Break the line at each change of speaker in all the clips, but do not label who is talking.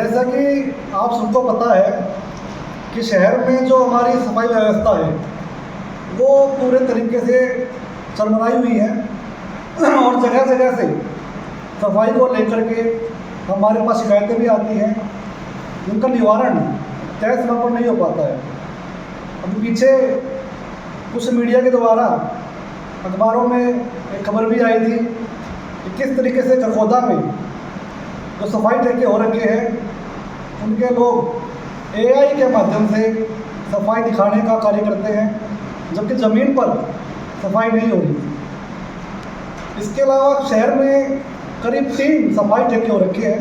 जैसा कि आप सबको पता है कि शहर में जो हमारी सफाई व्यवस्था है वो पूरे तरीके से चरमराई हुई है और जगह जगह से सफाई को लेकर के हमारे पास शिकायतें भी आती हैं। उनका निवारण तय समय पर नहीं हो पाता है। अभी पीछे कुछ मीडिया के द्वारा अखबारों में एक खबर भी आई थी कि किस तरीके से खरखोदा में जो सफाई ठेके हो रखे हैं उनके लोग एआई के माध्यम से सफाई दिखाने का कार्य करते हैं, जबकि ज़मीन पर सफाई नहीं हो रही। इसके अलावा शहर में करीब 3 सफाई ठेके हो रखे हैं,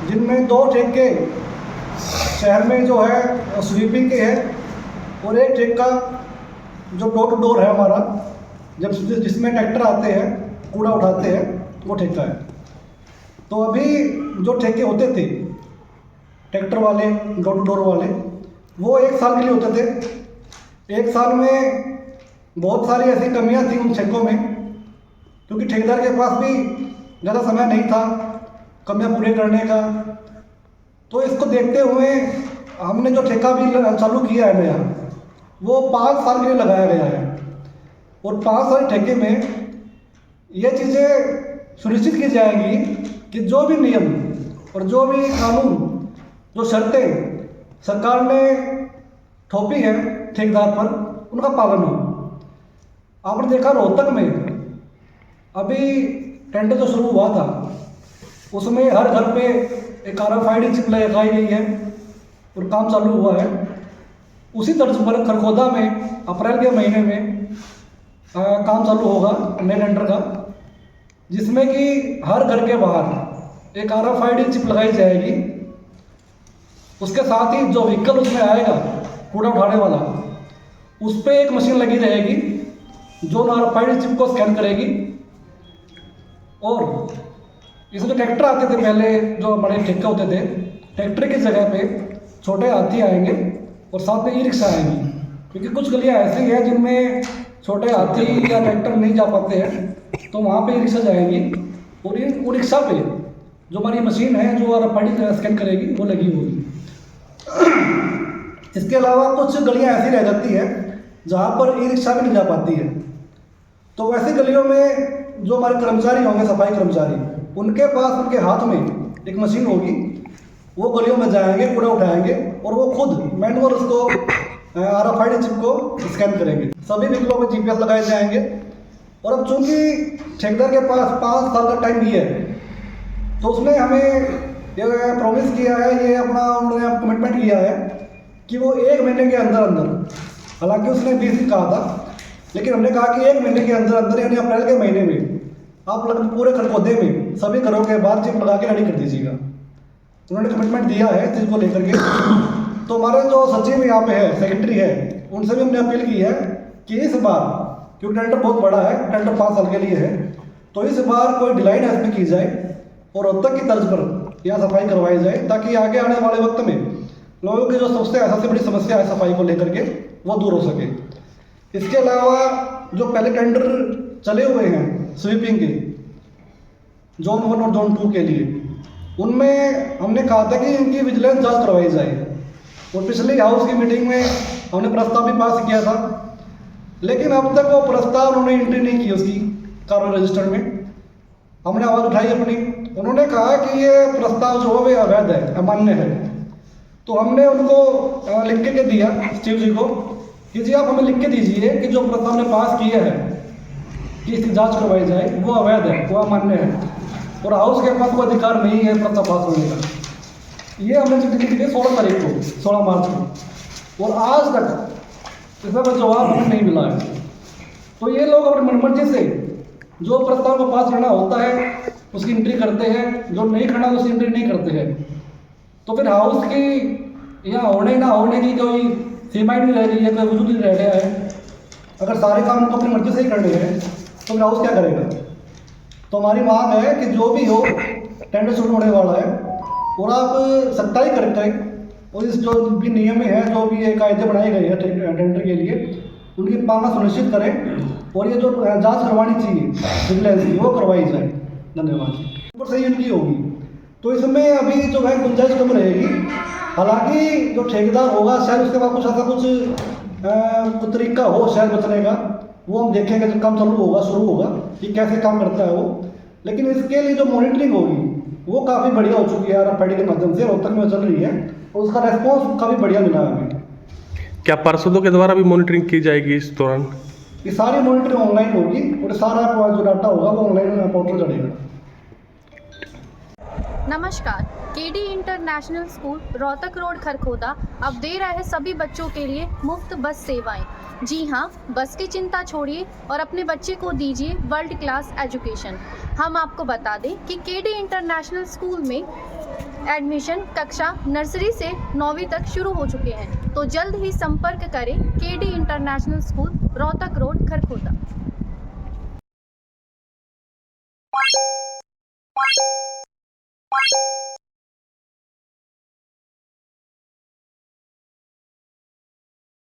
जिनमें 2 ठेके शहर में जो है स्वीपिंग के हैं और एक ठेका जो डोर टू डोर है हमारा, जब जिसमें ट्रैक्टर आते हैं कूड़ा उठाते हैं वो ठेका है। तो अभी जो ठेके होते थे ट्रैक्टर वाले डोर टू डोर वाले वो 1 साल के लिए होते थे। 1 साल में बहुत सारी ऐसी कमियां थी उन ठेकों में, क्योंकि ठेकेदार के पास भी ज़्यादा समय नहीं था कमियां पूरे करने का। तो इसको देखते हुए हमने जो ठेका भी चालू किया है नया वो 5 साल के लिए लगाया गया है और 5 साल ठेके में ये चीज़ें सुनिश्चित की जाएंगी कि जो भी नियम और जो भी कानून, जो शर्तें सरकार ने थोपी है ठेकेदार पर, उनका पालन हो। आपने देखा रोहतक में अभी टेंडर जो शुरू हुआ था उसमें हर घर पे एक RFID चिप लगाई गई है और काम चालू हुआ है। उसी तर्ज पर खरखोदा में अप्रैल के महीने में काम चालू होगा नए टेंडर का, जिसमें कि हर घर के बाहर एक RFID चिप लगाई जाएगी। उसके साथ ही जो व्हीकल उसमें आएगा कूड़ा उठाने वाला, उस पर एक मशीन लगी रहेगी जो RFID चिप को स्कैन करेगी। और इसमें जो ट्रैक्टर आते थे पहले, जो बड़े ठेके होते थे, ट्रैक्टर की जगह पे छोटे हाथी आएंगे और साथ में ई-रिक्शा आएंगी, क्योंकि कुछ गलियाँ ऐसी हैं जिनमें छोटे हाथी या ट्रैक्टर नहीं जा पाते हैं, तो वहाँ पे ई-रिक्शा जाएंगी और ई रिक्शा पे जो हमारी मशीन है जो RFID स्कैन करेगी वो लगी होगी। इसके अलावा कुछ गलियाँ ऐसी रह जाती हैं जहाँ पर ई-रिक्शा भी नहीं जा पाती है, तो वैसी गलियों में जो हमारे कर्मचारी होंगे, सफाई कर्मचारी, उनके पास उनके हाथ में एक मशीन होगी। वो गलियों में जाएंगे, कूड़ा उठाएंगे और वो खुद मैनुअल उसको RFID चिप को स्कैन करेंगे। सभी व्हीकलों में GPS लगाए जाएंगे। और अब चूंकि ठेकेदार के पास 5 साल का टाइम भी है, तो उसने हमें ये प्रॉमिस किया है, ये अपना उन्होंने कमिटमेंट किया है कि वो 1 महीने के अंदर अंदर, हालांकि उसने 20 दिन कहा था, लेकिन हमने कहा कि 1 महीने के अंदर अंदर यानी अप्रैल के महीने में आप लगभग पूरे खरखोदे में सभी घरों के बाहर चिप लगा के रेडी कर दीजिएगा। उन्होंने कमिटमेंट दिया है इस चीज़ को लेकर के। तो हमारे जो सचिव यहाँ पे है, सेक्रेटरी है, उनसे भी हमने अपील की है कि इस बार, क्योंकि टेंडर बहुत बड़ा है, टेंडर 5 साल के लिए है, तो इस बार कोई ढिलाई ना इसमें की जाए और रोहतक की तर्ज पर यहाँ सफाई करवाई जाए, ताकि आगे आने वाले वक्त में लोगों की जो सबसे बड़ी समस्या है सफाई को लेकर के वो दूर हो सके। इसके अलावा जो पहले टेंडर चले हुए हैं स्वीपिंग के जोन 1 और जोन 2 के लिए, उनमें हमने कहा था कि इनकी विजिलेंस जांच करवाई जाए और पिछली हाउस की मीटिंग में हमने प्रस्ताव भी पास किया था, लेकिन अब तक वो प्रस्ताव उन्होंने एंट्री नहीं की उसकी कार्रवाई रजिस्टर में। हमने आवाज़ उठाई अपनी, उन्होंने कहा कि ये प्रस्ताव जो है अवैध है, अमान्य है। तो हमने उनको लिख के दिया सचिव जी को कि जी आप हमें लिख के दीजिए कि जो प्रस्ताव ने पास किया है कि इसकी जांच करवाई जाए वो अवैध है, वो अमान्य है और हाउस के पास कोई अधिकार नहीं है प्रस्ताव पास होने का। ये हमने चिट्ठी लिखी थी 16 तारीख को, 16 मार्च को, और आज तक इसका कोई जवाब हमें नहीं मिला है। तो ये लोग अपनी मनमर्जी से जो प्रस्ताव को पास करना होता है उसकी एंट्री करते हैं, जो नहीं करना उसकी एंट्री नहीं करते हैं। तो फिर हाउस की यहाँ होने ना होने की कोई सीमा ही नहीं रह रही है, कोई वजूद नहीं रह गया है। अगर सारे काम उनको अपनी मर्जी से ही करने हैं तो फिर हाउस क्या करेगा। तो हमारी मांग है कि जो भी हो, टेंडर शुरू होने वाला है और आप सख्ताई करके और इस जो भी नियम है, जो भी ये कायदे बनाए गए हैं टेंडर के लिए, उनकी पालना सुनिश्चित करें और ये जो जांच करवानी चाहिए विजिलेंस की वो करवाई जाए। धन्यवाद। ऊपर से ही उनकी होगी, तो इसमें अभी जो है गुंजाइश कम रहेगी। हालांकि जो ठेकेदार होगा शायद उसके बाद कुछ ऐसा कुछ तरीका हो शायद बचने का, वो हम देखेंगे जब काम शुरू होगा कि कैसे काम करता है वो। लेकिन इसके लिए जो मॉनिटरिंग होगी वो काफ़ी बढ़िया हो चुकी है RFID के माध्यम से, रोहतक में चल रही है और उसका रेस्पॉन्स काफ़ी बढ़िया मिला है हमें।
क्या पार्षदों के द्वारा भी मॉनिटरिंग की जाएगी इस दौरान?
ये सारी मॉनिटरिंग ऑनलाइन होगी और सारा जो डाटा होगा वो ऑनलाइन पोर्टल चढ़ेगा।
नमस्कार, KD international school Rohtak road Kharkhoda अब दे रहा है सभी बच्चों के लिए मुफ्त बस सेवाएं। जी हाँ, बस की चिंता छोड़िए और अपने बच्चे को दीजिए वर्ल्ड क्लास एजुकेशन। हम आपको बता दें कि केडी इंटरनेशनल स्कूल में एडमिशन कक्षा नर्सरी से 9वीं तक शुरू हो चुके हैं। तो जल्द ही संपर्क करें KD international school Rohtak road Kharkhoda.